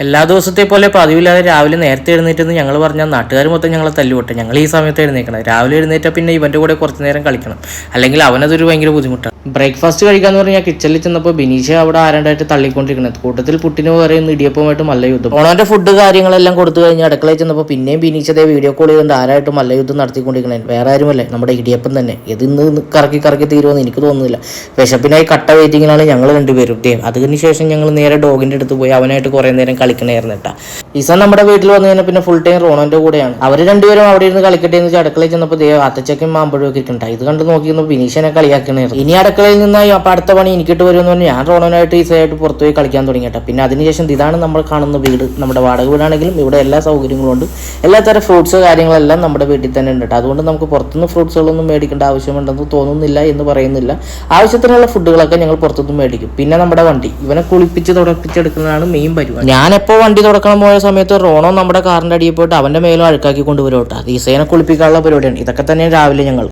എല്ലാ ദിവസത്തെ പോലെ പതിവില്ലാതെ രാവിലെ നേരത്തെ എഴുന്നേറ്റെന്ന് ഞങ്ങൾ പറഞ്ഞാൽ നാട്ടുകാർ മൊത്തം ഞങ്ങളെ തല്ലുകൊട്ടെ. ഞങ്ങൾ ഈ സമയത്ത് എഴുന്നേക്കണം. രാവിലെ എഴുന്നേറ്റാൽ പിന്നെ ഇവൻ്റെ കൂടെ കുറച്ച് നേരം കളിക്കണം, അല്ലെങ്കിൽ അവനതൊരു ഭയങ്കര ബുദ്ധിമുട്ടാണ്. ബ്രേക്ക്ഫാസ്റ്റ് കഴിക്കാന്ന് പറഞ്ഞാൽ കിച്ചണിൽ ചെന്നപ്പോൾ ബിനീഷ അവിടെ ആരാണ്ടായിട്ട് തള്ളിക്കൊണ്ടിരിക്കുന്നത്. കൂട്ടത്തിൽ പുട്ടിന് പറയുന്ന ഇടിയപ്പമായിട്ട് മല്ലയുദ്ധം. ഓണോന്റെ ഫുഡ് കാര്യങ്ങളെല്ലാം കൊടുത്തു കഴിഞ്ഞ് അടുക്കളയിൽ ചെന്നപ്പോൾ പിന്നെയും ബിനീഷതേ വീഡിയോ കോൾ ചെയ്തുകൊണ്ട് ആരായിട്ട് മല്ലയുദ്ധം നടത്തിക്കൊണ്ടിരിക്കണേ. വേറെ ആരുമല്ലേ, നമ്മുടെ ഇടിയപ്പം തന്നെ. ഇത് ഇന്ന് കറക്കി കറക്കി തീരുമെന്ന് എനിക്ക് തോന്നുന്നില്ല. വിശപ്പിനായി കട്ട വെയിറ്റിങ്ങിലാണ് ഞങ്ങൾ രണ്ടുപേരും. അതിനുശേഷം ഞങ്ങൾ നേരെ ഡോഗിന്റെ അടുത്ത് പോയി അവനായിട്ട് കുറേ നേരം കളിക്കണമായിരുന്നു കേട്ടാ. ഈസ നമ്മുടെ വീട്ടിൽ വന്നു കഴിഞ്ഞാൽ പിന്നെ ഫുൾ ടൈം റോണോന്റെ കൂടെയാണ്. അവർ രണ്ടുപേരും അവിടെ ഇരുന്ന് കളിക്കട്ടെ എന്ന് വെച്ചാൽ അടുക്കളയിൽ ചെന്നപ്പോൾ അത്തച്ചക്കും മാമ്പഴം ഒക്കെ ഇരിക്കണ്ട. ഇത് കണ്ട് നോക്കിയിരുന്നു ബിനീഷനെ കളിയാക്കണായിരുന്നു. ഇനി അടുക്കളയിൽ നിന്നായി അപ്പം അടുത്ത പണി എനിക്കിട്ട് വരുമെന്ന് പറഞ്ഞാൽ ഞാൻ റോണോനായിട്ട് ഈസയായിട്ട് പുറത്തു പോയി കളിക്കാൻ തുടങ്ങിയിട്ടാ. പിന്നെ അതിനുശേഷം ഇതാണ് നമ്മൾ കാണുന്ന വീട്. നമ്മുടെ വാടക വീടാണെങ്കിലും ഇവിടെ എല്ലാ സൗകര്യങ്ങളും ഉണ്ട്. എല്ലാത്തരം ഫ്രൂട്ട്സ് കാര്യങ്ങളെല്ലാം നമ്മുടെ വീട്ടിൽ തന്നെ ഉണ്ട്. അതുകൊണ്ട് നമുക്ക് പുറത്തുനിന്ന് ഫ്രൂട്ട്സുകളൊന്നും മേടിക്കേണ്ട ആവശ്യമുണ്ടെന്ന് തോന്നുന്നില്ല എന്ന് പറയുന്നില്ല. ആവശ്യത്തിനുള്ള ഫുഡുകളൊക്കെ ഞങ്ങൾ പുറത്തുനിന്ന് മേടിക്കും. പിന്നെ നമ്മുടെ വണ്ടി ഇവനെ കുളിപ്പിച്ച് തുടപ്പിച്ചെടുക്കുന്നതാണ് മെയിൻ പരിപാടി. ഞാനെപ്പോൾ വണ്ടി തുടക്കണം പോയ സമയത്ത് റോണോ നമ്മുടെ കാറിന്റെ അടിയിൽ പോയിട്ട് അവന്റെ മേലും അഴുക്കാക്കി കൊണ്ടുവരും കേട്ടോ. ഈസേനെ കുളിപ്പിക്കാനുള്ള പരിപാടിയാണ്. ഇതൊക്കെ തന്നെ രാവിലെ ഞങ്ങൾ